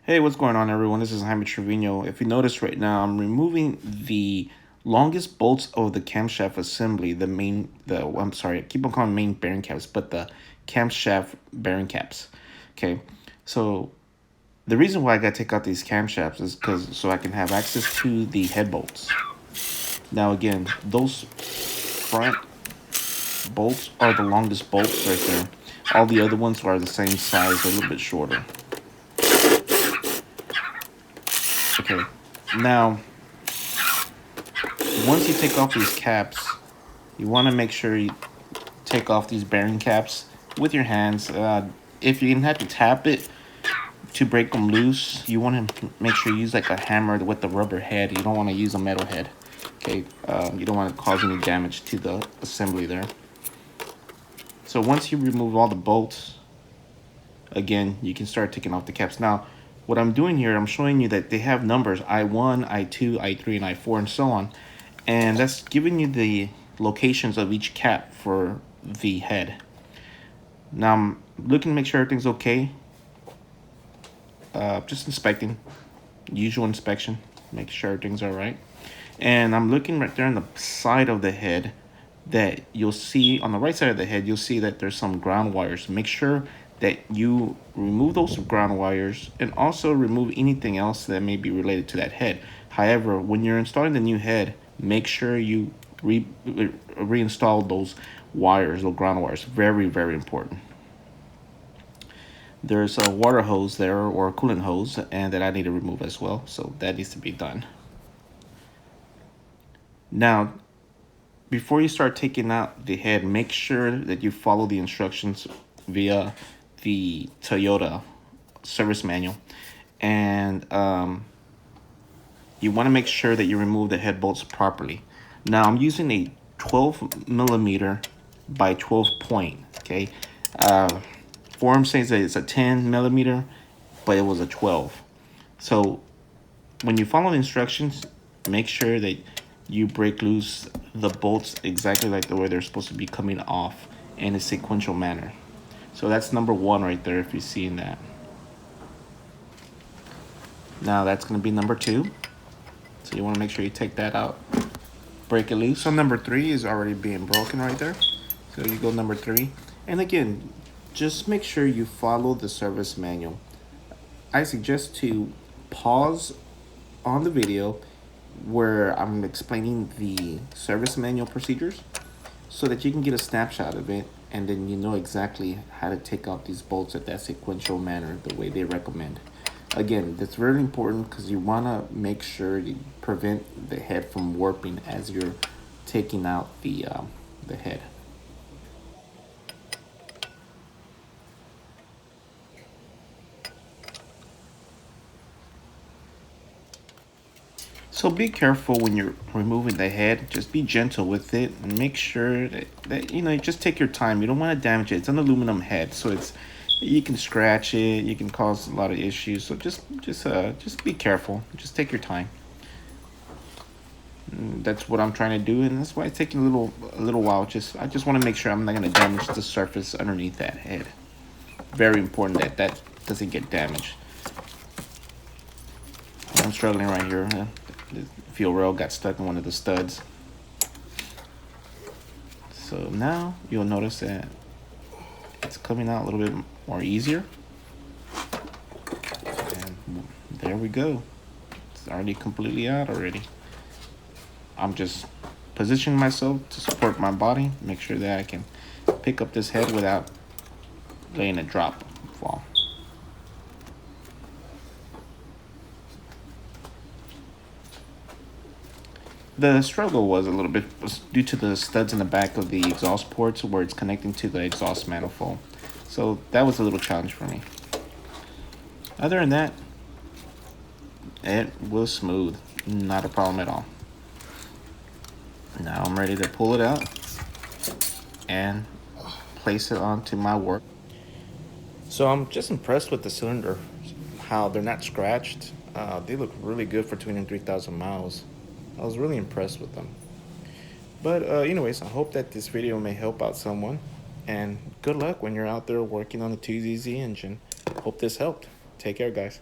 Hey, what's going on, everyone? This is Jaime Trevino. If you notice right now, I'm removing the longest bolts of the camshaft assembly, I'm sorry, I keep on calling main bearing caps, but the camshaft bearing caps. Okay, so the reason why I gotta take out these camshafts is so I can have access to the head bolts. Now again, those front bolts are the longest bolts right there. All the other ones are the same size, a little bit shorter. Okay, now once you take off these caps, you want to make sure you take off these bearing caps with your hands. If you have to tap it to break them loose, you want to make sure you use like a hammer with the rubber head. You don't want to use a metal head. Okay, you don't want to cause any damage to the assembly there. So once you remove all the bolts, again, you can start taking off the caps. Now, what I'm doing here, I'm showing you that they have numbers I1, I2, I3, and I4, and so on. And that's giving you the locations of each cap for the head. Now I'm looking to make sure everything's okay. Just inspecting, usual inspection, make sure everything's all right. And I'm looking right there on the side of the head that you'll see, on the right side of the head, you'll see that there's some ground wires. Make sure that you remove those ground wires and also remove anything else that may be related to that head. However, when you're installing the new head, make sure you reinstall those wires, those ground wires. Very, very important. There's a water hose there, or a coolant hose, and that I need to remove as well, so that needs to be done. Now, before you start taking out the head, make sure that you follow the instructions via the Toyota service manual, and you want to make sure that you remove the head bolts properly. Now I'm using a 12mm by 12 point. Okay, forum says that it's a 10mm, but it was a 12. So when you follow the instructions, make sure that you break loose the bolts exactly like the way they're supposed to be coming off in a sequential manner. So that's number one right there, if you're seeing that. Now that's going to be number two. So you want to make sure you take that out, break it loose. So number three is already being broken right there. So you go number three. And again, just make sure you follow the service manual. I suggest to pause on the video where I'm explaining the service manual procedures so that you can get a snapshot of it, and then you know exactly how to take out these bolts at that sequential manner, the way they recommend. Again, that's very important because you want to make sure you prevent the head from warping as you're taking out the head. So be careful when you're removing the head. Just be gentle with it and make sure that you know, just take your time. You don't want to damage it. It's an aluminum head, so you can scratch it, you can cause a lot of issues. So just be careful. Just take your time. That's what I'm trying to do, and that's why it's taking a little while. I just want to make sure I'm not going to damage the surface underneath that head. Very important that doesn't get damaged. I'm struggling right here. The fuel rail got stuck in one of the studs. So now you'll notice that it's coming out a little bit more easier. And there we go. It's already completely out already. I'm just positioning myself to support my body, make sure that I can pick up this head without letting it drop, fall. The struggle was a little bit due to the studs in the back of the exhaust ports where it's connecting to the exhaust manifold. So that was a little challenge for me. Other than that, it was smooth. Not a problem at all. Now I'm ready to pull it out and place it onto my work. So I'm just impressed with the cylinder, how they're not scratched. They look really good for 23,000 miles. I was really impressed with them. But anyways, I hope that this video may help out someone, and good luck when you're out there working on the 2zz engine. Hope this helped. Take care, guys.